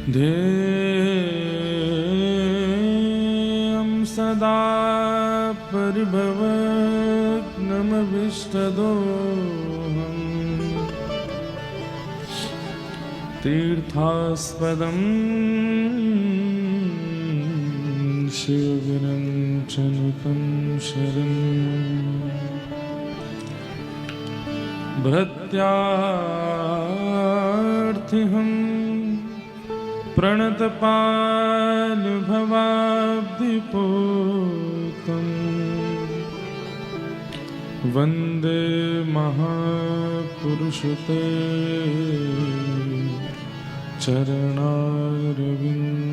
ध्येयं सदा परिभवग्नमभिष्टदोहम् तीर्थास्पदं शिवविरञ्चनुतं शरणं भृत्यार्थिहं प्रणतपालभवाब्धिपोतम् वन्दे महापुरुषते चरणारविंद।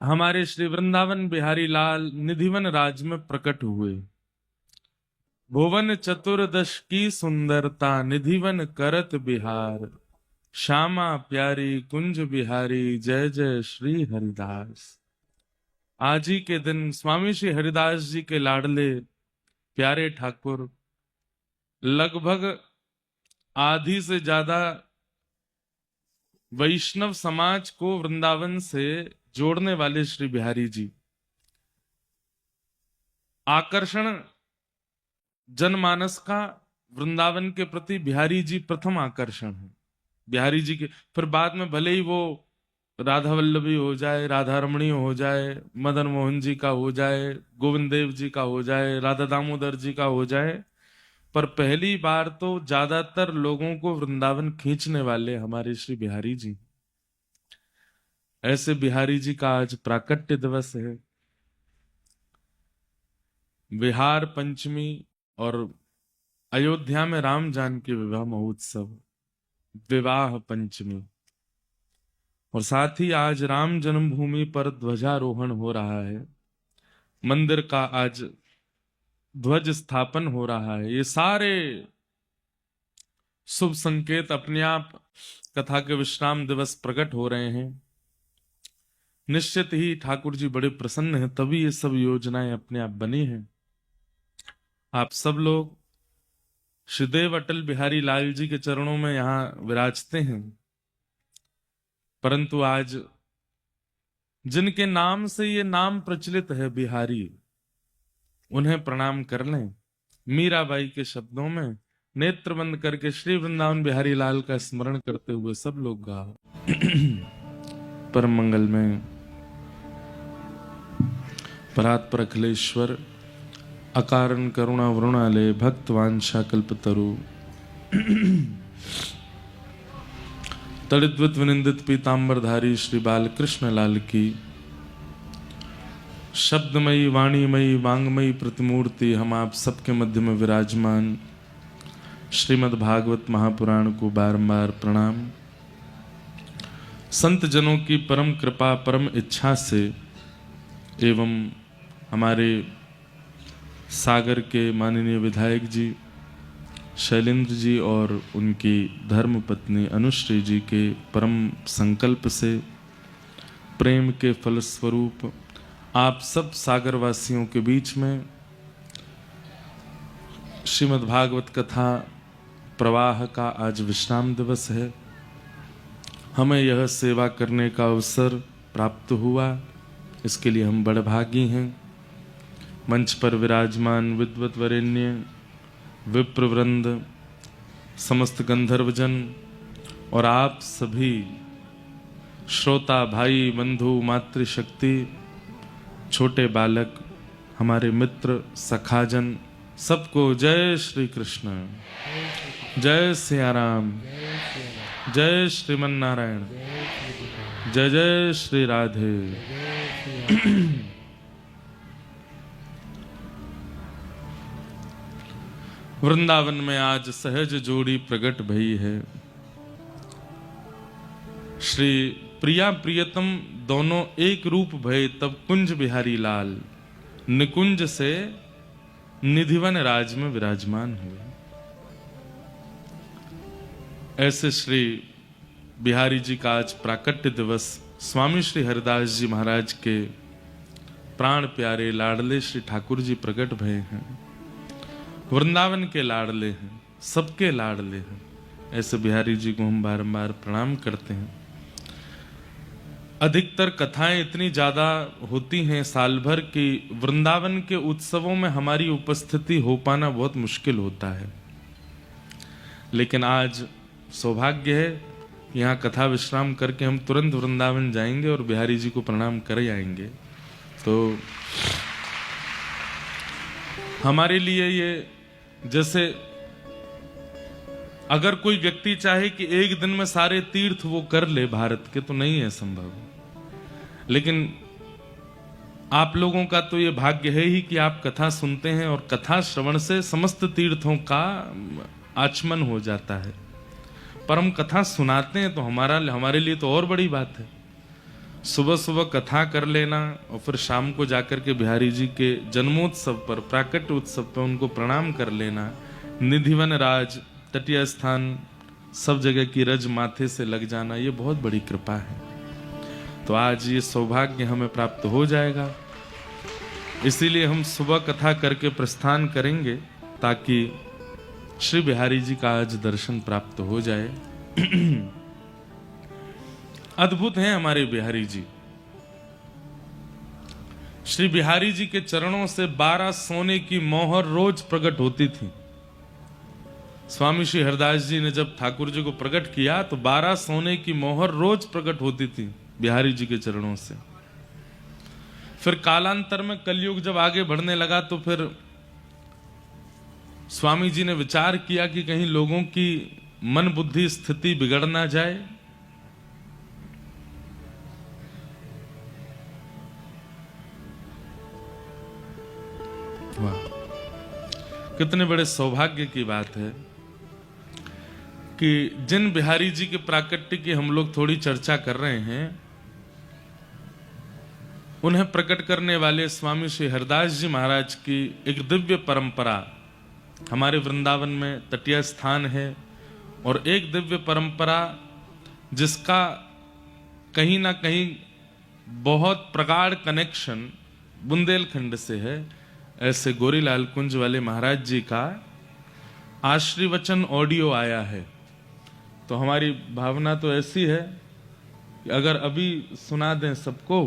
हमारे श्री वृंदावन बिहारी लाल निधिवन राज में प्रकट हुए। भुवन चतुर्दश की सुंदरता निधिवन करत बिहार, श्यामा प्यारी कुंज बिहारी जय जय श्री हरिदास। आज ही के दिन स्वामी श्री हरिदास जी के लाडले प्यारे ठाकुर लगभग आधी से ज्यादा वैष्णव समाज को वृंदावन से जोड़ने वाले श्री बिहारी जी, आकर्षण जनमानस का वृंदावन के प्रति बिहारी जी प्रथम आकर्षण है। बिहारी जी के फिर बाद में भले ही वो राधा वल्लभी हो जाए, राधा रमणी हो जाए, मदन मोहन जी का हो जाए, गोविंद देव जी का हो जाए, राधा दामोदर जी का हो जाए, पर पहली बार तो ज्यादातर लोगों को वृंदावन खींचने वाले हमारे श्री बिहारी जी। ऐसे बिहारी जी का आज प्राकट्य दिवस है। बिहार पंचमी और अयोध्या में राम जानकी विवाह महोत्सव, विवाह पंचमी, और साथ ही आज राम जन्मभूमि पर ध्वजारोहण हो रहा है। मंदिर का आज ध्वज स्थापन हो रहा है। ये सारे शुभ संकेत अपने आप कथा के विश्राम दिवस प्रकट हो रहे हैं। निश्चित ही ठाकुर जी बड़े प्रसन्न हैं, तभी ये सब योजनाएं अपने आप बनी हैं। आप सब लोग श्रीदेव अटल बिहारी लाल जी के चरणों में यहां विराजते हैं, परंतु आज जिनके नाम से ये नाम प्रचलित है बिहारी, उन्हें प्रणाम कर लें। मीराबाई के शब्दों में नेत्र बंद करके श्री वृंदावन बिहारी लाल का स्मरण करते हुए सब लोग गाओ। परम मंगल में परात्पर अखिलेश्वर अकारण करुणा वरुणालय भक्त वांछा कल्पतरु तड़िद्वत विनिंदित पीतांबरधारी श्री बालकृष्ण लाल की शब्दमयी वाणीमयी वांगमयी प्रतिमूर्ति हम आप सबके मध्य में विराजमान श्रीमद् भागवत महापुराण को बारंबार प्रणाम। संत जनों की परम कृपा परम इच्छा से एवं हमारे सागर के माननीय विधायक जी शैलेंद्र जी और उनकी धर्म पत्नी अनुश्री जी के परम संकल्प से प्रेम के फलस्वरूप आप सब सागर वासियों के बीच में श्रीमद् भागवत कथा प्रवाह का आज विश्राम दिवस है। हमें यह सेवा करने का अवसर प्राप्त हुआ, इसके लिए हम बड़े भागी हैं। मंच पर विराजमान विद्वत वरेण्य विप्रवृंद, समस्त गंधर्वजन और आप सभी श्रोता भाई बंधु मातृशक्ति, छोटे बालक, हमारे मित्र सखाजन, सबको जय श्री कृष्ण, जय सिया राम, जय श्रीमन नारायण, जय जय श्री राधे। वृंदावन में आज सहज जोड़ी प्रकट भई है। श्री प्रिया प्रियतम दोनों एक रूप भय तब कुंज बिहारी लाल निकुंज से निधिवन राज में विराजमान हुए। ऐसे श्री बिहारी जी का आज प्राकट्य दिवस स्वामी श्री हरिदास जी महाराज के प्राण प्यारे लाडले श्री ठाकुर जी प्रकट भय हैं। वृंदावन के लाडले हैं, सबके लाडले हैं। ऐसे बिहारी जी को हम बारंबार प्रणाम करते हैं। अधिकतर कथाएं इतनी ज्यादा होती हैं साल भर की, वृंदावन के उत्सवों में हमारी उपस्थिति हो पाना बहुत मुश्किल होता है। लेकिन आज सौभाग्य है, यहाँ कथा विश्राम करके हम तुरंत वृंदावन जाएंगे और बिहारी जी को प्रणाम कर आएंगे। तो हमारे लिए ये, जैसे अगर कोई व्यक्ति चाहे कि एक दिन में सारे तीर्थ वो कर ले भारत के, तो नहीं है संभव। लेकिन आप लोगों का तो ये भाग्य है ही कि आप कथा सुनते हैं और कथा श्रवण से समस्त तीर्थों का आचमन हो जाता है। पर हम कथा सुनाते हैं तो हमारे लिए तो और बड़ी बात है। सुबह सुबह कथा कर लेना और फिर शाम को जाकर के बिहारी जी के जन्मोत्सव पर, प्राकट्य उत्सव पर उनको प्रणाम कर लेना, निधिवन राज, तटीय स्थान, सब जगह की रज माथे से लग जाना, ये बहुत बड़ी कृपा है। तो आज ये सौभाग्य हमें प्राप्त हो जाएगा, इसीलिए हम सुबह कथा करके प्रस्थान करेंगे ताकि श्री बिहारी जी का आज दर्शन प्राप्त हो जाए। अद्भुत हैं हमारे बिहारी जी। श्री बिहारी जी के चरणों से 12 सोने की मोहर रोज प्रकट होती थी। स्वामी श्री हरदास जी ने जब ठाकुर जी को प्रकट किया तो 12 सोने की मोहर रोज प्रकट होती थी बिहारी जी के चरणों से। फिर कालांतर में कलयुग जब आगे बढ़ने लगा तो फिर स्वामी जी ने विचार किया कि कहीं लोगों की मन बुद्धि स्थिति बिगड़ ना जाए, वाह कितने बड़े सौभाग्य की बात है कि जिन बिहारी जी के प्राकट्य की हम लोग थोड़ी चर्चा कर रहे हैं, उन्हें प्रकट करने वाले स्वामी श्री हरदास जी महाराज की एक दिव्य परंपरा हमारे वृंदावन में तटीय स्थान है। और एक दिव्य परंपरा जिसका कहीं ना कहीं बहुत प्रगाढ़ कनेक्शन बुंदेलखंड से है, ऐसे गोरीलाल कुंज वाले महाराज जी का आशीर्वचन ऑडियो आया है। तो हमारी भावना तो ऐसी है कि अगर अभी सुना दें सबको,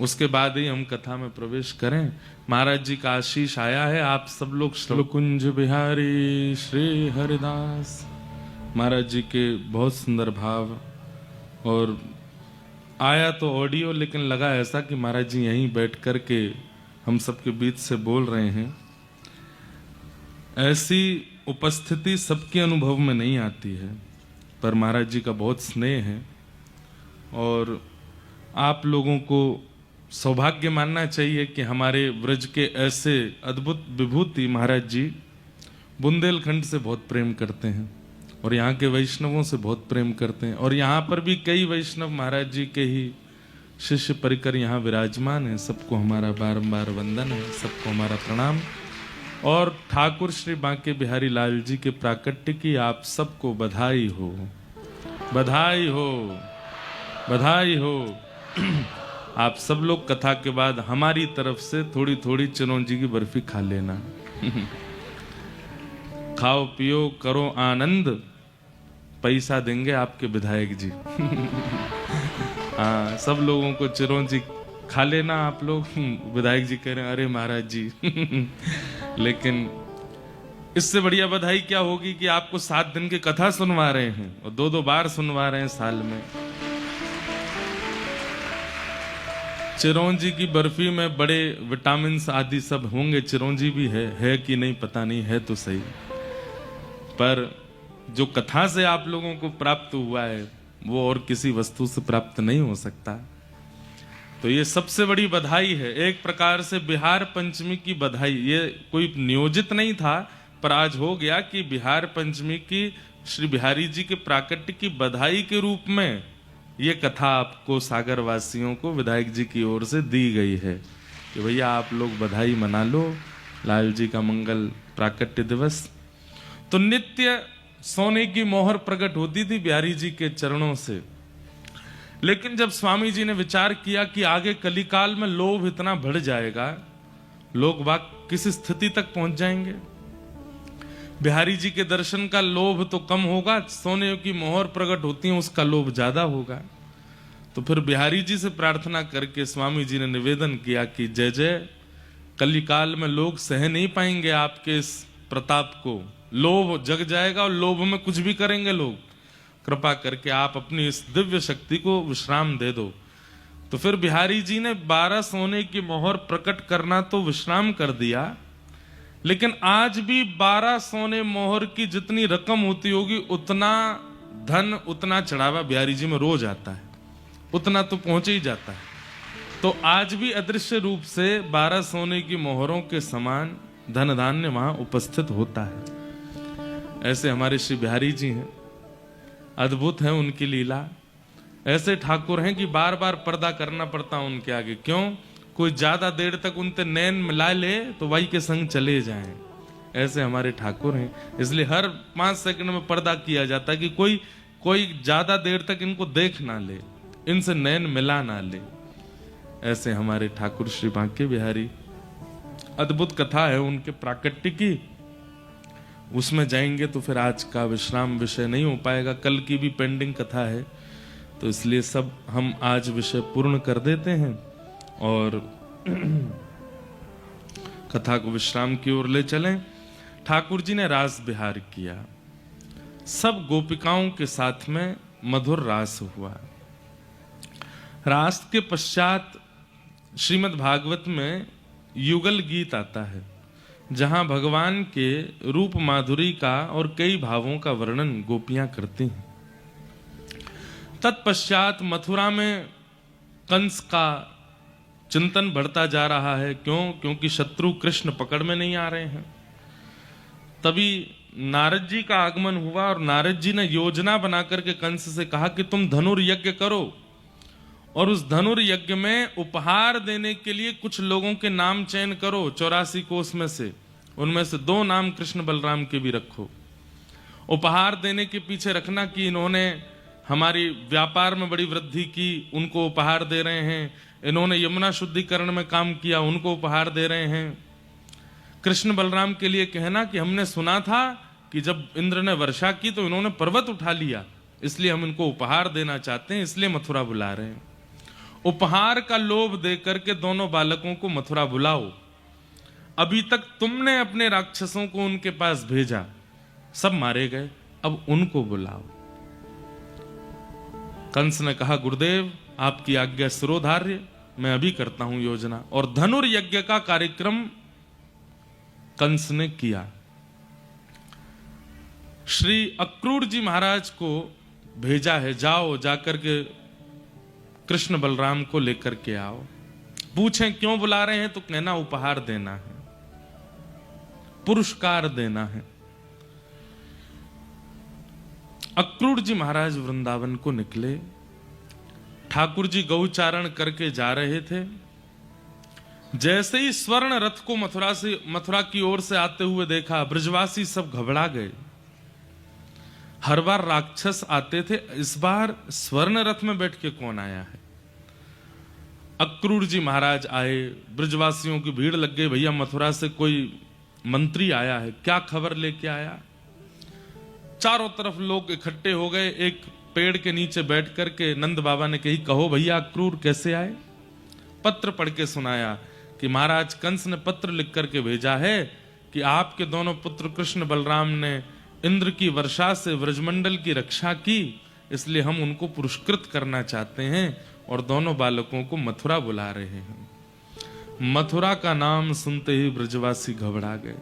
उसके बाद ही हम कथा में प्रवेश करें। महाराज जी का आशीष आया है, आप सब लोग श्री कुंज बिहारी श्री हरिदास। महाराज जी के बहुत सुंदर भाव, और आया तो ऑडियो लेकिन लगा ऐसा कि महाराज जी यहीं बैठ कर के हम सबके बीच से बोल रहे हैं। ऐसी उपस्थिति सबके अनुभव में नहीं आती है, पर महाराज जी का बहुत स्नेह है और आप लोगों को सौभाग्य मानना चाहिए कि हमारे व्रज के ऐसे अद्भुत विभूति महाराज जी बुंदेलखंड से बहुत प्रेम करते हैं और यहाँ के वैष्णवों से बहुत प्रेम करते हैं। और यहाँ पर भी कई वैष्णव महाराज जी के ही शिष्य परिकर यहाँ विराजमान हैं। सबको हमारा बारंबार वंदन है, सबको हमारा प्रणाम। और ठाकुर श्री बांके बिहारी लाल जी के प्राकट्य की आप सबको बधाई हो, बधाई हो, बधाई हो। आप सब लोग कथा के बाद हमारी तरफ से थोड़ी थोड़ी चिरौंजी की बर्फी खा लेना। खाओ पियो करो आनंद, पैसा देंगे आपके विधायक जी। हाँ, सब लोगों को चिरौंजी खा लेना आप लोग। विधायक जी कह रहे हैं अरे महाराज जी। लेकिन इससे बढ़िया बधाई क्या होगी कि आपको 7 दिन की कथा सुनवा रहे हैं और 2-2 बार सुनवा रहे हैं साल में। चिरौंजी की बर्फी में बड़े विटामिन आदि सब होंगे, चिरौंजी भी है कि नहीं पता नहीं, है तो सही, पर जो कथा से आप लोगों को प्राप्त हुआ है वो और किसी वस्तु से प्राप्त नहीं हो सकता। तो ये सबसे बड़ी बधाई है, एक प्रकार से बिहार पंचमी की बधाई। ये कोई नियोजित नहीं था, पर आज हो गया कि बिहार पंचमी की श्री बिहारी जी के प्राकट्य की बधाई के रूप में ये कथा आपको सागर वासियों को विधायक जी की ओर से दी गई है कि भैया आप लोग बधाई मना लो लाल जी का मंगल प्राकट्य दिवस। तो नित्य सोने की मोहर प्रकट होती थी बिहारी जी के चरणों से। लेकिन जब स्वामी जी ने विचार किया कि आगे कलिकाल में लोभ इतना बढ़ जाएगा, लोग बाग किस स्थिति तक पहुंच जाएंगे, बिहारी जी के दर्शन का लोभ तो कम होगा, सोने की मोहर प्रकट होती है उसका लोभ ज्यादा होगा। तो फिर बिहारी जी से प्रार्थना करके स्वामी जी ने निवेदन किया कि जय जय, कलिकाल में लोग सह नहीं पाएंगे आपके इस प्रताप को, लोभ जग जाएगा और लोभ में कुछ भी करेंगे लोग, कृपा करके आप अपनी इस दिव्य शक्ति को विश्राम दे दो। तो फिर बिहारी जी ने 12 सोने की मोहर प्रकट करना तो विश्राम कर दिया, लेकिन आज भी 12 सोने मोहर की जितनी रकम होती होगी उतना धन, उतना चढ़ावा बिहारी जी में रोज आता है, उतना तो पहुंच ही जाता है। तो आज भी अदृश्य रूप से 12 सोने की मोहरों के समान धन धान्य वहां उपस्थित होता है। ऐसे हमारे श्री बिहारी जी हैं, अद्भुत है उनकी लीला। ऐसे ठाकुर हैं कि बार बार पर्दा करना पड़ता है उनके आगे। क्यों? कोई ज्यादा देर तक उनसे नैन मिला ले तो वही के संग चले जाएं। ऐसे हमारे ठाकुर हैं, इसलिए हर 5 सेकंड में पर्दा किया जाता है कि कोई ज्यादा देर तक इनको देख ना ले, इनसे नैन मिला ना ले। ऐसे हमारे ठाकुर श्री बांके बिहारी। अद्भुत कथा है उनके प्राकट्य की, उसमें जाएंगे तो फिर आज का विश्राम विषय नहीं हो पाएगा, कल की भी पेंडिंग कथा है, तो इसलिए सब हम आज विषय पूर्ण कर देते हैं और कथा को विश्राम की ओर ले चलें। ठाकुर जी ने रास विहार किया, सब गोपिकाओं के साथ में मधुर रास हुआ। रास के पश्चात श्रीमद् भागवत में युगल गीत आता है, जहां भगवान के रूप माधुरी का और कई भावों का वर्णन गोपियां करती हैं। तत्पश्चात मथुरा में कंस का चिंतन बढ़ता जा रहा है। क्योंकि शत्रु कृष्ण पकड़ में नहीं आ रहे हैं। तभी नारद जी का आगमन हुआ और नारद जी ने योजना बनाकर के कंस से कहा कि तुम धनुर्यज्ञ करो और उस धनुर्यज्ञ में उपहार देने के लिए कुछ लोगों के नाम चयन करो 84 कोष में से, उनमें से 2 नाम कृष्ण बलराम के भी रखो। उपहार देने के पीछे रखना कि इन्होंने हमारी व्यापार में बड़ी वृद्धि की, उनको उपहार दे रहे हैं, इन्होंने यमुना शुद्धिकरण में काम किया, उनको उपहार दे रहे हैं। कृष्ण बलराम के लिए कहना कि हमने सुना था कि जब इंद्र ने वर्षा की तो इन्होंने पर्वत उठा लिया, इसलिए हम इनको उपहार देना चाहते हैं, इसलिए मथुरा बुला रहे हैं। उपहार का लोभ दे करके दोनों बालकों को मथुरा बुलाओ। अभी तक तुमने अपने राक्षसों को उनके पास भेजा, सब मारे गए, अब उनको बुलाओ। कंस ने कहा गुरुदेव आपकी आज्ञा शिरोधार्य, मैं अभी करता हूं योजना। और धनुर्यज्ञ का कार्यक्रम कंस ने किया। श्री अक्रूर जी महाराज को भेजा है, जाओ जाकर के कृष्ण बलराम को लेकर के आओ। पूछें क्यों बुला रहे हैं तो कहना उपहार देना है, पुरस्कार देना है। अक्रूर जी महाराज वृंदावन को निकले। ठाकुर जी गौचारण करके जा रहे थे। जैसे ही स्वर्ण रथ को मथुरा की ओर से आते हुए देखा, ब्रजवासी सब घबरा गए। हर बार राक्षस आते थे, इस बार स्वर्ण रथ में बैठ के कौन आया है? अक्रूर जी महाराज आए, ब्रजवासियों की भीड़ लग गई, भैया मथुरा से कोई मंत्री आया है, क्या खबर लेके आया? चारों तरफ लोग इकट्ठे हो गए। एक पेड़ के नीचे बैठ करके नंद बाबा ने कही, कहो भैया अक्रूर कैसे आए? पत्र पढ़ के सुनाया कि महाराज कंस ने पत्र लिख करके भेजा है कि आपके दोनों पुत्र कृष्ण बलराम ने इंद्र की वर्षा से व्रजमंडल की रक्षा की, इसलिए हम उनको पुरस्कृत करना चाहते हैं और दोनों बालकों को मथुरा बुला रहे हैं। मथुरा का नाम सुनते ही ब्रजवासी घबरा गए।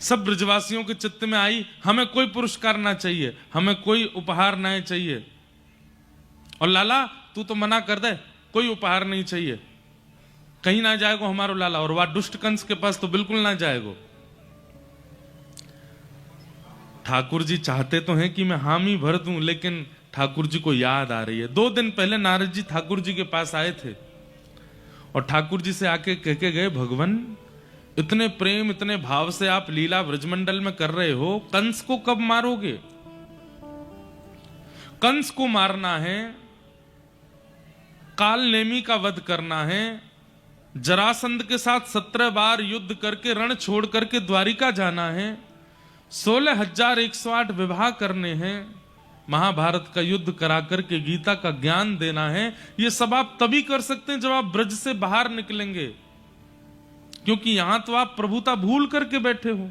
सब ब्रजवासियों के चित्त में आई, हमें कोई पुरस्कार ना चाहिए, हमें कोई उपहार ना चाहिए। और लाला तू तो मना कर दे, कोई उपहार नहीं चाहिए, कहीं ना जाएगो हमारो लाला। और वह दुष्ट कंस के पास तो बिल्कुल ना जाएगो। ठाकुर जी चाहते तो हैं कि मैं हामी भर दूं, लेकिन ठाकुर जी को याद आ रही है। 2 दिन पहले नारद जी ठाकुर जी के पास आए थे और ठाकुर जी से आके कह के गए, भगवान इतने प्रेम इतने भाव से आप लीला ब्रजमंडल में कर रहे हो, कंस को कब मारोगे? कंस को मारना है, काल नेमी का वध करना है, जरासंध के साथ 17 बार युद्ध करके रण छोड़ करके द्वारिका जाना है, 16,108 विवाह करने हैं, महाभारत का युद्ध करा करके गीता का ज्ञान देना है। ये सब आप तभी कर सकते हैं जब आप ब्रज से बाहर निकलेंगे, क्योंकि यहां तो आप प्रभुता भूल करके बैठे हो।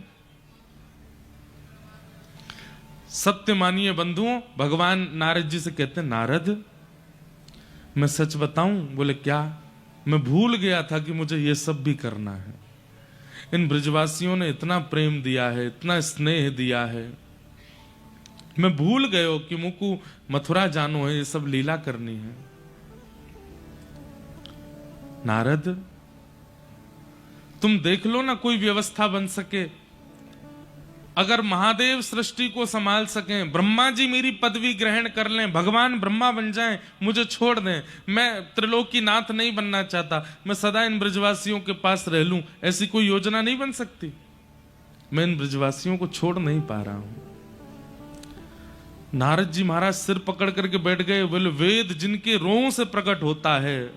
सत्य मानिए बंधुओं, भगवान नारद जी से कहते हैं, नारद मैं सच बताऊं? बोले क्या? मैं भूल गया था कि मुझे ये सब भी करना है। इन ब्रजवासियों ने इतना प्रेम दिया है, इतना स्नेह दिया है, मैं भूल गयो कि मुझको मथुरा जानो है, ये सब लीला करनी है। नारद तुम देख लो ना कोई व्यवस्था बन सके। अगर महादेव सृष्टि को संभाल सकें, ब्रह्मा जी मेरी पदवी ग्रहण कर लें, भगवान ब्रह्मा बन जाएं, मुझे छोड़ दें, मैं त्रिलोकी नाथ नहीं बनना चाहता, मैं सदा इन ब्रजवासियों के पास रह लूं, ऐसी कोई योजना नहीं बन सकती? मैं इन ब्रजवासियों को छोड़ नहीं पा रहा हूं। नारद जी महाराज सिर पकड़ करके बैठ गए। बोले वेद जिनके रों से प्रकट होता है,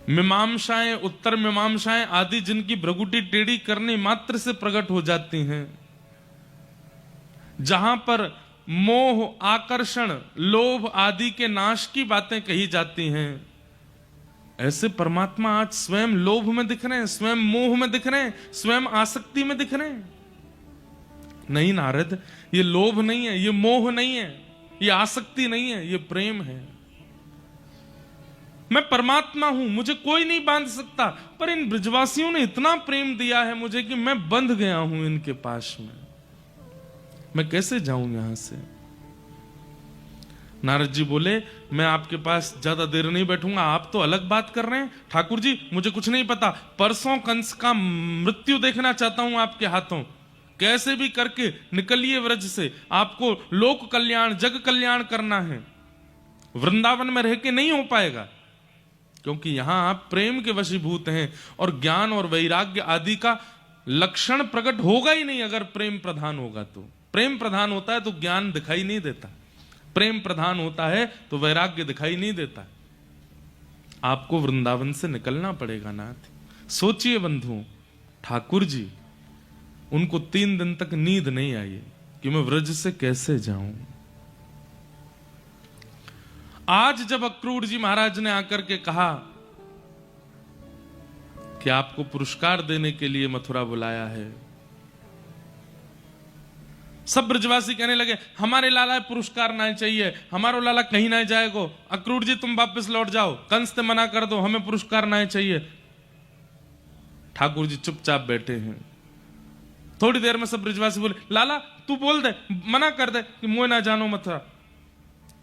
मीमांसाएं, उत्तर मीमांसाएं आदि जिनकी भ्रगुटी टेढ़ी करने मात्र से प्रकट हो जाती हैं, जहां पर मोह, आकर्षण, लोभ आदि के नाश की बातें कही जाती हैं, ऐसे परमात्मा आज स्वयं लोभ में दिख रहे हैं, स्वयं मोह में दिख रहे हैं, स्वयं आसक्ति में दिख रहे हैं। नहीं नारद, ये लोभ नहीं है, ये मोह नहीं है, ये आसक्ति नहीं है, ये प्रेम है। मैं परमात्मा हूं, मुझे कोई नहीं बांध सकता, पर इन ब्रजवासियों ने इतना प्रेम दिया है मुझे कि मैं बंध गया हूं इनके पास में, मैं कैसे जाऊं यहां से? नारद जी बोले मैं आपके पास ज्यादा देर नहीं बैठूंगा, आप तो अलग बात कर रहे हैं। ठाकुर जी मुझे कुछ नहीं पता, परसों कंस का मृत्यु देखना चाहता हूं आपके हाथों, कैसे भी करके निकलिए व्रज से, आपको लोक कल्याण, जग कल्याण करना है। वृंदावन में रह के नहीं हो पाएगा, क्योंकि यहां आप प्रेम के वशीभूत हैं और ज्ञान और वैराग्य आदि का लक्षण प्रकट होगा ही नहीं। अगर प्रेम प्रधान होगा तो, प्रेम प्रधान होता है तो ज्ञान दिखाई नहीं देता, प्रेम प्रधान होता है तो वैराग्य दिखाई नहीं देता। आपको वृंदावन से निकलना पड़ेगा नाथ। सोचिए बंधुओं, ठाकुर जी उनको 3 दिन तक नींद नहीं आई कि मैं व्रज से कैसे जाऊं। आज जब अक्रूर जी महाराज ने आकर के कहा कि आपको पुरस्कार देने के लिए मथुरा बुलाया है, सब ब्रजवासी कहने लगे हमारे लाला पुरस्कार ना चाहिए, हमारो लाला कहीं ना जाएगो, अक्रूर जी तुम वापस लौट जाओ, कंस से मना कर दो, हमें पुरस्कार ना चाहिए। ठाकुर जी चुपचाप बैठे हैं। थोड़ी देर में सब ब्रजवासी बोले लाला तू बोल दे, मना कर दे कि मोह ना जानो मथुरा।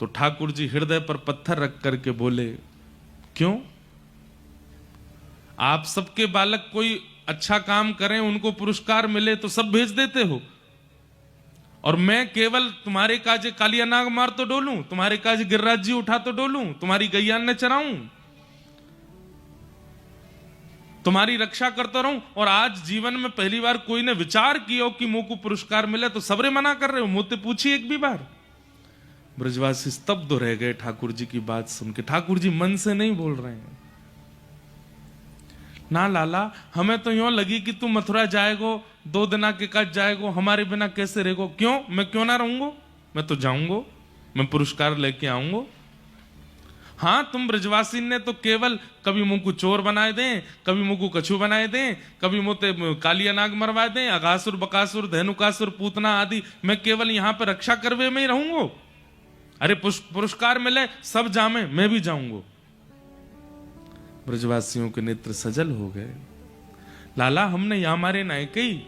तो ठाकुर जी हृदय पर पत्थर रख करके बोले क्यों? आप सबके बालक कोई अच्छा काम करें, उनको पुरस्कार मिले तो सब भेज देते हो, और मैं केवल तुम्हारे काजे कालिया नाग मार तो डोलूं, तुम्हारे काजे गिरिराज जी उठा तो डोलूं, तुम्हारी गैया ने चराऊं, तुम्हारी रक्षा करता रहूं, और आज जीवन में पहली बार कोई ने विचार किया कि मुंह को पुरस्कार मिले तो सबरे मना कर रहे हो, मुझसे पूछिए एक भी बार। ब्रजवासी स्तब्ध रह गए ठाकुर जी की बात सुन के। ठाकुर जी मन से नहीं बोल रहे हैं, ना लाला हमें तो यूं लगी कि तू मथुरा जाएगो, 2 दिन के कट जाएगो, हमारे बिना कैसे रहेगो? क्यों, मैं क्यों ना रहूंगो, मैं तो जाऊंगो, मैं पुरस्कार लेके आऊंगो। हाँ तुम ब्रजवासी ने तो केवल कभी मुंह को चोर बनाए दें, कभी मुंह को कछू बनाए दें, कभी मुंह कालिया नाग मरवा दें, अगासुर बकासुर धेनुकासुर पूतना आदि, मैं केवल यहां पर रक्षा करवे में ही रहूंगो। अरे पुरस्कार मिले सब जामे, मैं भी जाऊंगो। ब्रजवासियों के नेत्र सजल हो गए। लाला हमने यहाँ मारे ना कही,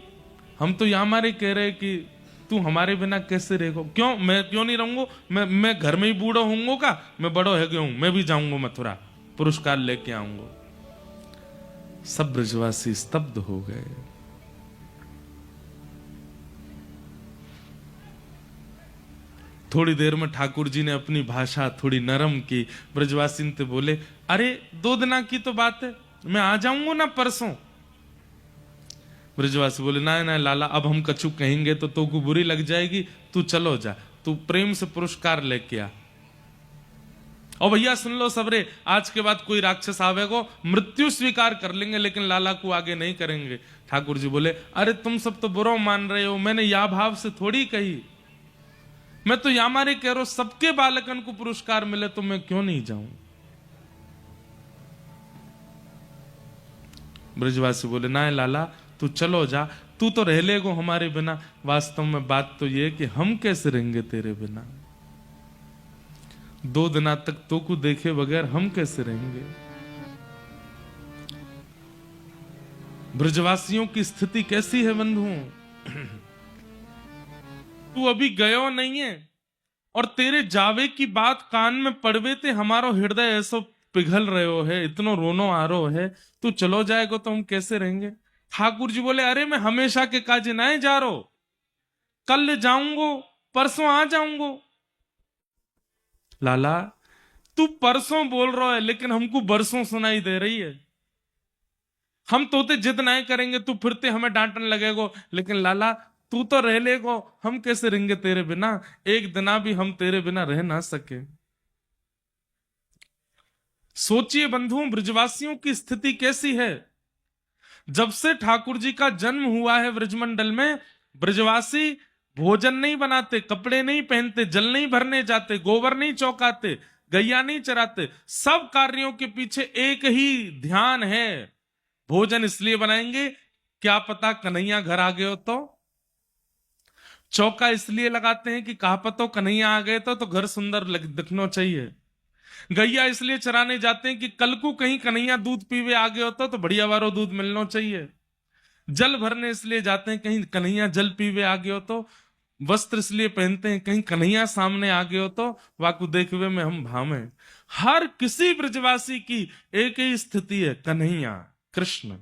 हम तो यहाँ मारे कह रहे कि तू हमारे बिना कैसे रहेगो? क्यों, मैं क्यों नहीं रहूंगो? मैं घर में ही बूढ़ो होऊंगो का? मैं बड़ो है गया हूं, मैं भी जाऊंगो मथुरा, पुरस्कार लेके आऊंगो। सब ब्रजवासी स्तब्ध हो गए। थोड़ी देर में ठाकुर जी ने अपनी भाषा थोड़ी नरम की। ब्रजवासी ने बोले अरे 2 दिन की तो बात है, मैं आ जाऊंगा ना परसों। ब्रजवासी बोले ना ना लाला, अब हम कछु कहेंगे तो को बुरी लग जाएगी, तू चलो जा, तू प्रेम से पुरस्कार लेके आ। और भैया सुन लो सबरे, आज के बाद कोई राक्षस आवेगो मृत्यु स्वीकार कर लेंगे लेकिन लाला को आगे नहीं करेंगे। ठाकुर जी बोले, अरे तुम सब तो बुरा मान रहे हो, मैंने या भाव से थोड़ी कही, मैं तो या मारे कह रहा हूं सबके बालकन को पुरस्कार मिले तो मैं क्यों नहीं जाऊं। ब्रजवासी बोले, ना लाला तू चलो जा, तू तो रह लेगो हमारे बिना। वास्तव में बात तो ये कि हम कैसे रहेंगे तेरे बिना, 2 दिन तक तो को देखे बगैर हम कैसे रहेंगे। ब्रजवासियों की स्थिति कैसी है बंधुओं, तू अभी गयो नहीं है और तेरे जावे की बात कान में पड़वे ते हमारो हृदय ऐसो पिघल रहे है, इतनो रोनो आ रो है, तू चलो जाएगो तो हम कैसे रहेंगे। ठाकुर जी बोले, अरे मैं हमेशा के काजे ना जा रो, कल जाऊंगो परसों आ जाऊंगो। लाला तू परसों बोल रहा है लेकिन हमको बरसों सुनाई दे रही है, हम तोते जिद नहीं करेंगे तू फिरते हमें डांटने लगेगो, लेकिन लाला तू तो रह लेगो, हम कैसे रहेंगे तेरे बिना, एक दिना भी हम तेरे बिना रह ना सके। सोचिए बंधुओं ब्रजवासियों की स्थिति कैसी है। जब से ठाकुर जी का जन्म हुआ है ब्रजमंडल में, ब्रजवासी भोजन नहीं बनाते, कपड़े नहीं पहनते, जल नहीं भरने जाते, गोबर नहीं चौकाते, गैया नहीं चराते, सब कार्यों के पीछे एक ही ध्यान है, भोजन इसलिए बनाएंगे क्या पता कन्हैया घर आ गए हो तो, चौका इसलिए लगाते हैं कि कहा पतो कन्हैया आ गए तो घर सुंदर दिखना चाहिए, गैया इसलिए चराने जाते हैं कि कल को कहीं कन्हैया दूध पीवे आ गए होता तो बढ़िया वारो दूध मिलना चाहिए, जल भरने इसलिए जाते हैं कहीं कन्हैया जल पीवे आ गए हो तो, वस्त्र इसलिए पहनते हैं कहीं कन्हैया सामने आ गए हो तो वाकु देखवे में हम भावे। हर किसी ब्रजवासी की एक ही स्थिति है, कन्हैया कृष्ण।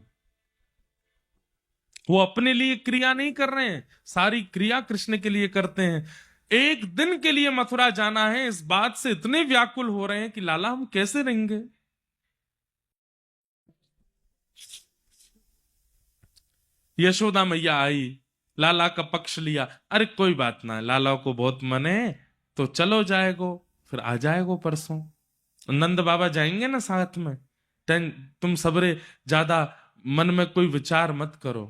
वो अपने लिए क्रिया नहीं कर रहे हैं, सारी क्रिया कृष्ण के लिए करते हैं। एक दिन के लिए मथुरा जाना है, इस बात से इतने व्याकुल हो रहे हैं कि लाला हम कैसे रहेंगे। यशोदा मैया आई, लाला का पक्ष लिया, अरे कोई बात ना, लाला को बहुत मन है तो चलो जाएगो, फिर आ जाएगो परसों, नंद बाबा जाएंगे ना साथ में, तुम सबरे ज्यादा मन में कोई विचार मत करो।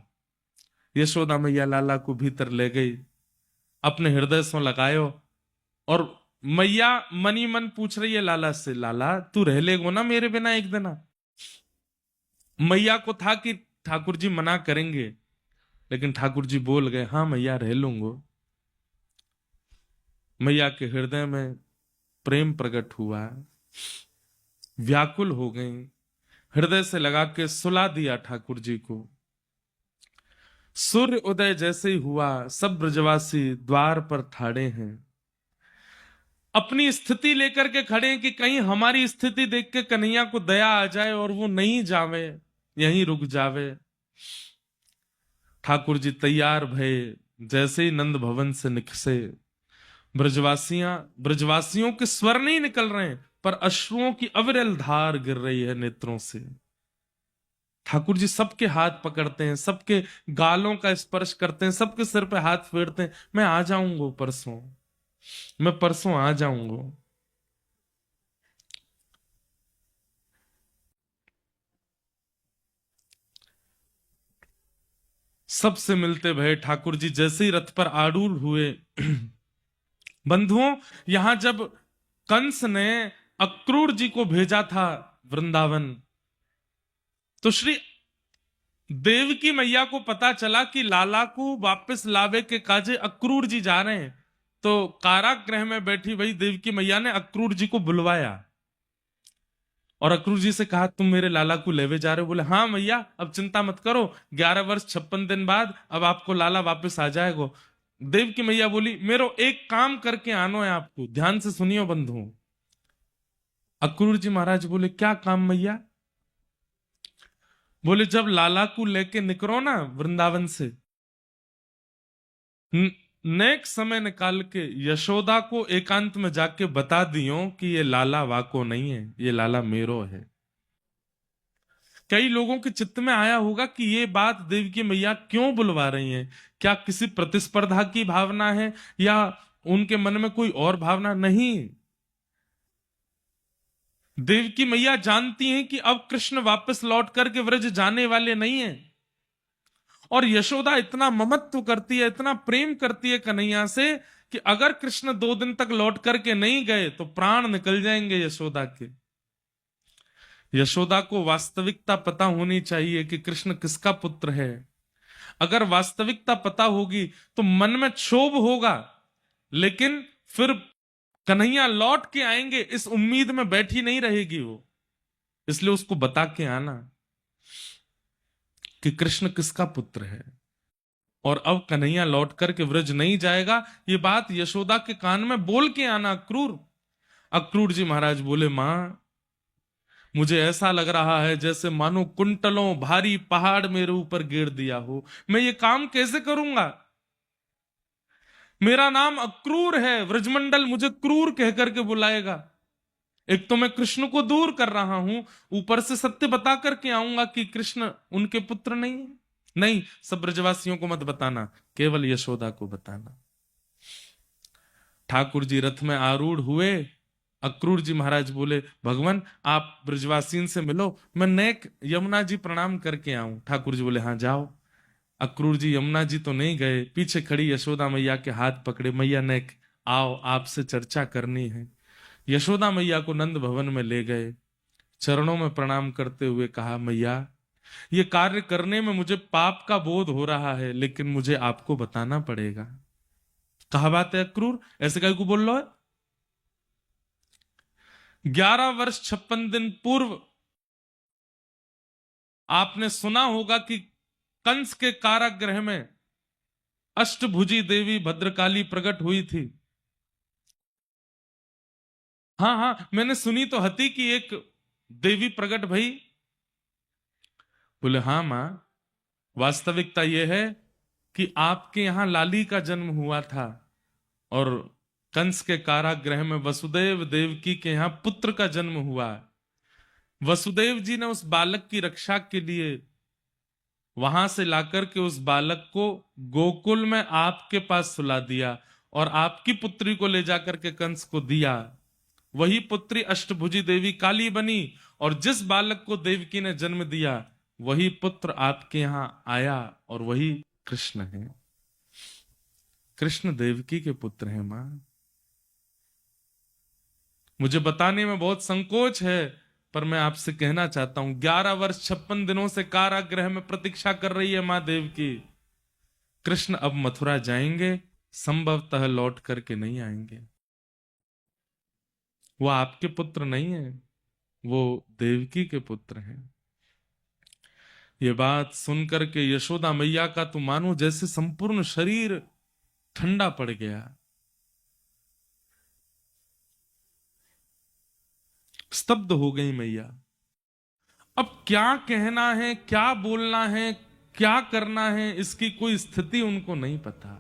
यशोदा मैया लाला को भीतर ले गई, अपने हृदय से लगायो, और मैया मनी मन पूछ रही है लाला से, लाला तू रह लेगो ना मेरे बिना एक दिन। मैया को था कि ठाकुर जी मना करेंगे, लेकिन ठाकुर जी बोल गए, हाँ मैया रह लूंगो। मैया के हृदय में प्रेम प्रकट हुआ, व्याकुल हो गई, हृदय से लगा के सुला दिया ठाकुर जी को। सूर्य उदय जैसे ही हुआ, सब ब्रजवासी द्वार पर ठाड़े हैं, अपनी स्थिति लेकर के खड़े हैं कि कहीं हमारी स्थिति देख के कन्हैया को दया आ जाए और वो नहीं जावे, यहीं रुक जावे। ठाकुर जी तैयार भये, जैसे ही नंद भवन से निकसे, ब्रजवासियों के स्वर नहीं निकल रहे हैं पर अश्रुओं की अविरल धार गिर रही है नेत्रों से। ठाकुर जी सबके हाथ पकड़ते हैं, सबके गालों का स्पर्श करते हैं, सबके सिर पे हाथ फेरते हैं, मैं आ जाऊंगा परसों, मैं परसों आ जाऊंगा। सबसे मिलते भय ठाकुर जी जैसे ही रथ पर आरूढ़ हुए। बंधुओं, यहां जब कंस ने अक्रूर जी को भेजा था वृंदावन, तो श्री देवकी मैया को पता चला कि लाला को वापस लावे के काजे अक्रूर जी जा रहे हैं, तो कारागृह में बैठी वही देवकी मैया ने अक्रूर जी को बुलवाया और अक्रूर जी से कहा, तुम मेरे लाला को लेवे जा रहे हो? बोले, हाँ मैया, अब चिंता मत करो, 11 वर्ष 56 दिन बाद अब आपको लाला वापस आ जाएगा। देवकी मैया बोली, मेरो एक काम करके आनो है आपको, ध्यान से सुनियो बंधु। अक्रूर जी महाराज बोले, क्या काम मैया? बोले, जब लाला को लेके निकलो ना वृंदावन से, नेक समय निकाल के यशोदा को एकांत में जाके बता दियो कि ये लाला वाको नहीं है, ये लाला मेरो है। कई लोगों के चित्त में आया होगा कि ये बात देवकी मैया क्यों बुलवा रही हैं, क्या किसी प्रतिस्पर्धा की भावना है या उनके मन में कोई और भावना? नहीं, देवकी मैया जानती हैं कि अब कृष्ण वापस लौट करके व्रज जाने वाले नहीं हैं, और यशोदा इतना ममत्व करती है, इतना प्रेम करती है कन्हैया से कि अगर कृष्ण 2 दिन तक लौट करके नहीं गए तो प्राण निकल जाएंगे यशोदा के। यशोदा को वास्तविकता पता होनी चाहिए कि कृष्ण किसका पुत्र है। अगर वास्तविकता पता होगी तो मन में क्षोभ होगा, लेकिन फिर कन्हैया लौट के आएंगे इस उम्मीद में बैठी नहीं रहेगी वो। इसलिए उसको बता के आना कि कृष्ण किसका पुत्र है। और अब कन्हैया लौट करके व्रज नहीं जाएगा, ये बात यशोदा के कान में बोल के आना अक्रूर। अक्रूर जी महाराज बोले, मां मुझे ऐसा लग रहा है जैसे मानो कुंटलों भारी पहाड़ मेरे ऊपर गिर दिया हो। मैं ये काम कैसे करूंगा? मेरा नाम अक्रूर है, व्रजमंडल मुझे क्रूर कह करके बुलाएगा। एक तो मैं कृष्ण को दूर कर रहा हूं, ऊपर से सत्य बता करके आऊंगा कि कृष्ण उनके पुत्र नहीं है। नहीं, सब ब्रजवासियों को मत बताना, केवल यशोदा को बताना। ठाकुर जी रथ में आरूढ़ हुए। अक्रूर जी महाराज बोले, भगवान आप ब्रजवासीन से मिलो, मैं नेक यमुना जी प्रणाम करके आऊं। ठाकुर जी बोले, हाँ जाओ। अक्रूर जी यमुना जी तो नहीं गए, पीछे खड़ी यशोदा मैया के हाथ पकड़े, मैया नेक आओ, आपसे चर्चा करनी है। यशोदा मैया को नंद भवन में ले गए, चरणों में प्रणाम करते हुए कहा, मैया ये कार्य करने में मुझे पाप का बोध हो रहा है, लेकिन मुझे आपको बताना पड़ेगा। कहा बात है अक्रूर, ऐसे कहीं को बोल लो है? 11 वर्ष 56 दिन पूर्व आपने सुना होगा कि कंस के कारागृह में अष्टभुजी देवी भद्रकाली प्रकट हुई थी। हाँ हाँ, मैंने सुनी तो हती कि एक देवी प्रकट भई। बोले, हाँ मां, वास्तविकता यह है कि आपके यहां लाली का जन्म हुआ था, और कंस के कारागृह में वसुदेव देवकी के यहां पुत्र का जन्म हुआ। वसुदेव जी ने उस बालक की रक्षा के लिए वहां से लाकर के उस बालक को गोकुल में आपके पास सुला दिया, और आपकी पुत्री को ले जाकर के कंस को दिया। वही पुत्री अष्टभुजी देवी काली बनी, और जिस बालक को देवकी ने जन्म दिया वही पुत्र आपके यहां आया, और वही कृष्ण है। कृष्ण देवकी के पुत्र हैं मां। मुझे बताने में बहुत संकोच है, पर मैं आपसे कहना चाहता हूं, 11 वर्ष 56 दिनों से कारागृह में प्रतीक्षा कर रही है मां देवकी। कृष्ण अब मथुरा जाएंगे, संभवतः लौट करके नहीं आएंगे। वो आपके पुत्र नहीं है, वो देवकी के पुत्र हैं। ये बात सुनकर के यशोदा मैया का तो मानो जैसे संपूर्ण शरीर ठंडा पड़ गया। स्तब्ध हो गई मैया। अब क्या कहना है, क्या बोलना है, क्या करना है, इसकी कोई स्थिति उनको नहीं पता।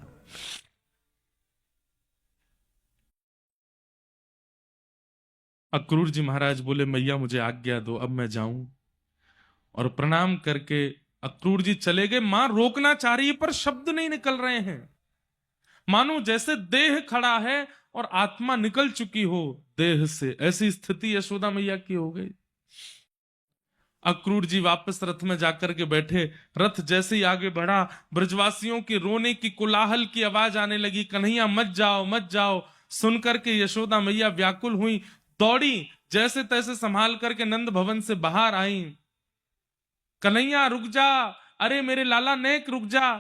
अक्रूर जी महाराज बोले, मैया मुझे आज्ञा दो, अब मैं जाऊं। और प्रणाम करके अक्रूर जी चले गए। मां रोकना चाह रही है पर शब्द नहीं निकल रहे हैं, मानो जैसे देह खड़ा है और आत्मा निकल चुकी हो देह से। ऐसी स्थिति यशोदा मैया की हो गई। अक्रूर जी वापस रथ में जाकर के बैठे। रथ जैसे ही आगे बढ़ा, ब्रजवासियों के रोने की कोलाहल की आवाज आने लगी, कन्हैया मत जाओ मत जाओ। सुनकर के यशोदा मैया व्याकुल हुई, दौड़ी, जैसे तैसे संभाल करके नंद भवन से बाहर आई। कन्हैया रुक जा, अरे मेरे लाला नेक रुक जा।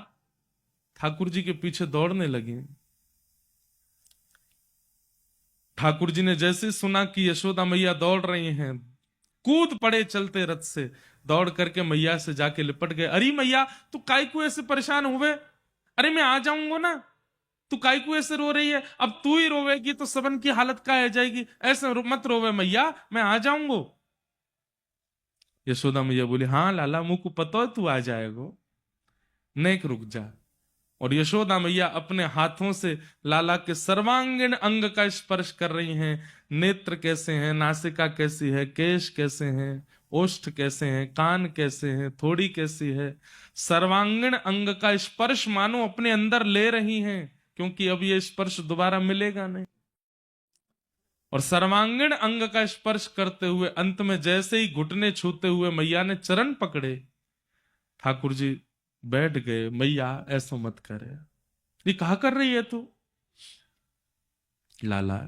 ठाकुर जी के पीछे दौड़ने लगे। ठाकुर जी ने जैसे सुना कि यशोदा मैया दौड़ रही हैं, कूद पड़े चलते रथ से, दौड़ करके मैया से जाके लिपट गए। अरे मैया तू काई को ऐसे परेशान हुए? अरे मैं आ जाऊंगा ना, तू काई को ऐसे रो रही है? अब तू ही रोवेगी तो सबन की हालत क्या हो जाएगी। ऐसे मत रोवे मैया, मैं आ जाऊंगा। यशोदा मैया बोली, हाँ लाला मुझको पता है तू आ जाएगा, नेक रुक जा। और यशोदा मैया अपने हाथों से लाला के सर्वांगीण अंग का स्पर्श कर रही हैं। नेत्र कैसे हैं, नासिका कैसी है, केश कैसे हैं, ओष्ठ कैसे हैं, कान कैसे हैं, थोड़ी कैसी है, सर्वांगीण अंग का स्पर्श मानो अपने अंदर ले रही हैं, क्योंकि अब ये स्पर्श दोबारा मिलेगा नहीं। और सर्वांगीण अंग का स्पर्श करते हुए अंत में जैसे ही घुटने छूते हुए मैया ने चरण पकड़े, ठाकुर जी बैठ गए। मैया ऐसा मत करे, ये कहा कर रही है तू? लाला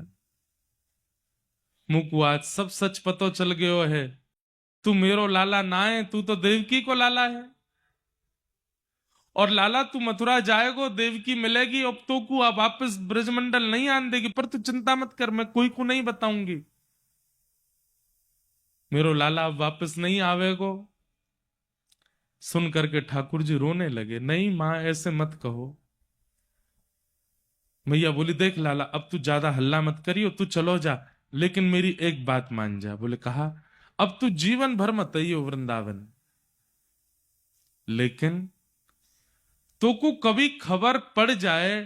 मुकु आज सब सच पतो चल गयो है, तू मेरो लाला ना है, तू तो देवकी को लाला है। और लाला तू मथुरा जाएगो, देवकी मिलेगी, अब तो को अब वापस ब्रजमंडल नहीं आने देगी, पर तू चिंता मत कर, मैं कोई को नहीं बताऊंगी। मेरो लाला अब वापस नहीं आवेगो। सुन करके ठाकुर जी रोने लगे। नहीं मां ऐसे मत कहो। मैया बोली देख लाला अब तू ज्यादा हल्ला मत करियो, तू चलो जा, लेकिन मेरी एक बात मान जा। बोले कहा? अब तू जीवन भर मत आइयो वृंदावन, लेकिन तो को कभी खबर पड़ जाए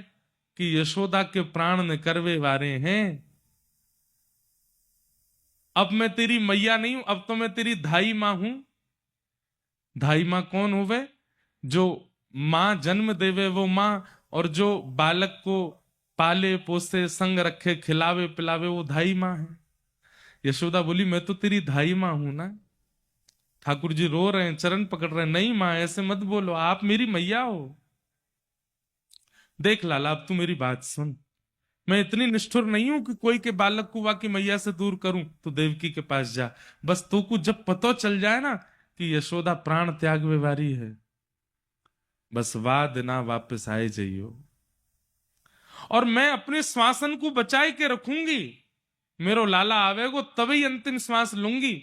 कि यशोदा के प्राण ने करवे वारे हैं, अब मैं तेरी मैया नहीं हूं, अब तो मैं तेरी धाई मां हूं। धाई मां कौन होवे? जो मां जन्म देवे वो मां, और जो बालक को पाले पोसे संग रखे खिलावे पिलावे वो धाई मां है। यशोदा बोली मैं तो तेरी धाई मां हूं ना। ठाकुर जी रो रहे हैं, चरण पकड़ रहे हैं। नहीं मां ऐसे मत बोलो, आप मेरी मैया हो। देख लाला अब तू मेरी बात सुन, मैं इतनी निष्ठुर नहीं हूं कि कोई के बालक को वाकी मैया से दूर करूं। तो देवकी के पास जा, बस तो को जब पतो चल जाए ना कि यशोदा प्राण त्याग वारी है, बस वाद ना वापस आए जाइयो, और मैं अपने श्वासन को बचाए के रखूंगी। मेरो लाला आवेगो तभी अंतिम श्वास लूंगी,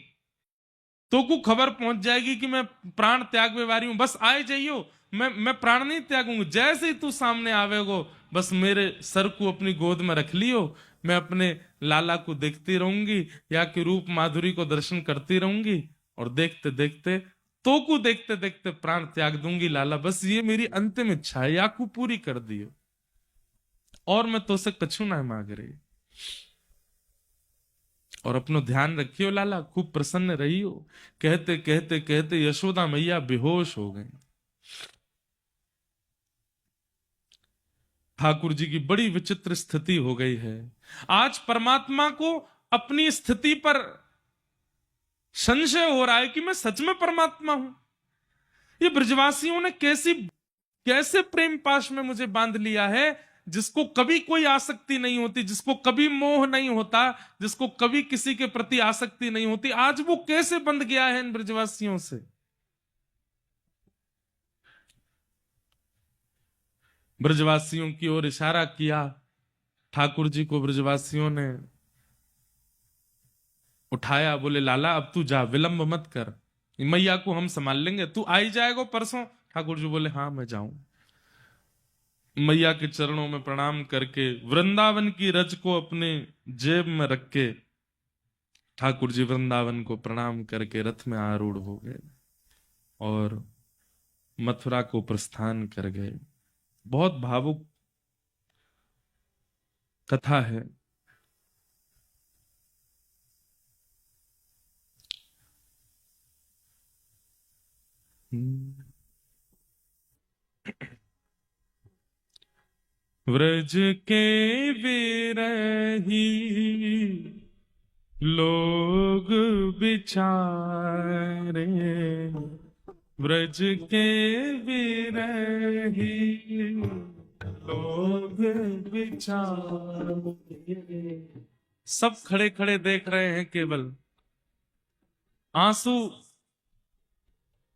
तो को खबर पहुंच जाएगी कि मैं प्राण त्याग वारी हूं, बस आए जाइयो, मैं प्राण नहीं त्यागूंगी। जैसे ही तू सामने आवेगो बस मेरे सर को अपनी गोद में रख लियो, मैं अपने लाला को देखती रहूंगी, या कि रूप माधुरी को दर्शन करती रहूंगी, और देखते देखते तो को देखते देखते प्राण त्याग दूंगी लाला, बस ये मेरी अंतिम इच्छा है, या को पूरी कर दियो, और मैं तो से कछु ना मांग रही। और अपनो ध्यान रखियो लाला, खूब प्रसन्न रहियो। कहते कहते कहते यशोदा मैया बेहोश हो गई। ठाकुर जी की बड़ी विचित्र स्थिति हो गई है। आज परमात्मा को अपनी स्थिति पर संशय हो रहा है कि मैं सच में परमात्मा हूं। ये ब्रजवासियों ने कैसे प्रेम पाश में मुझे बांध लिया है, जिसको कभी कोई आसक्ति नहीं होती, जिसको कभी मोह नहीं होता, जिसको कभी किसी के प्रति आसक्ति नहीं होती, आज वो कैसे बंध गया है इन ब्रजवासियों से। ब्रजवासियों की ओर इशारा किया ठाकुर जी को, ब्रजवासियों ने उठाया। बोले लाला अब तू जा, विलंब मत कर, मैया को हम संभाल लेंगे, तू आई जाएगा परसों। ठाकुर जी बोले हाँ मैं जाऊं। मैया के चरणों में प्रणाम करके वृंदावन की रज को अपने जेब में रख के ठाकुर जी वृंदावन को प्रणाम करके रथ में आरूढ़ हो गए और मथुरा को प्रस्थान कर गए। बहुत भावुक कथा है। व्रज के विरही लोग बिचारे, व्रज के विरही लोग बिचारे। सब खड़े खड़े देख रहे हैं, केवल आंसू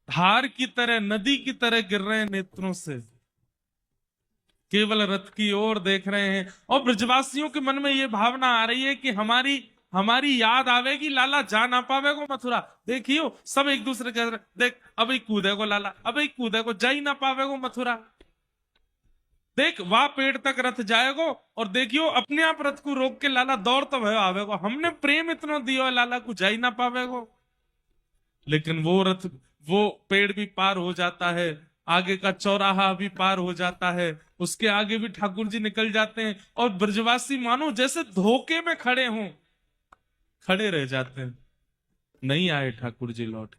धार की तरह, नदी की तरह गिर रहे हैं नेत्रों से, केवल रथ की ओर देख रहे हैं। और ब्रजवासियों के मन में यह भावना आ रही है कि हमारी याद आवेगी, लाला जा ना पावेगो मथुरा। देखियो सब एक दूसरे के देख, अब ही कूदेगो लाला, अब ही कूदेगो, जा ही ना पावेगो मथुरा। देख वहां पेड़ तक रथ जाएगो, और देखियो अपने आप रथ को रोक के लाला दौड़ तो भयो आवेगो, हमने प्रेम इतना दियो लाला को जा ही ना पावेगो। लेकिन वो पेड़ भी पार हो जाता है, आगे का चौराहा भी पार हो जाता है, उसके आगे भी ठाकुर जी निकल जाते हैं, और ब्रजवासी मानो जैसे धोखे में खड़े हों, खड़े रह जाते हैं। नहीं आए ठाकुर जी लौट।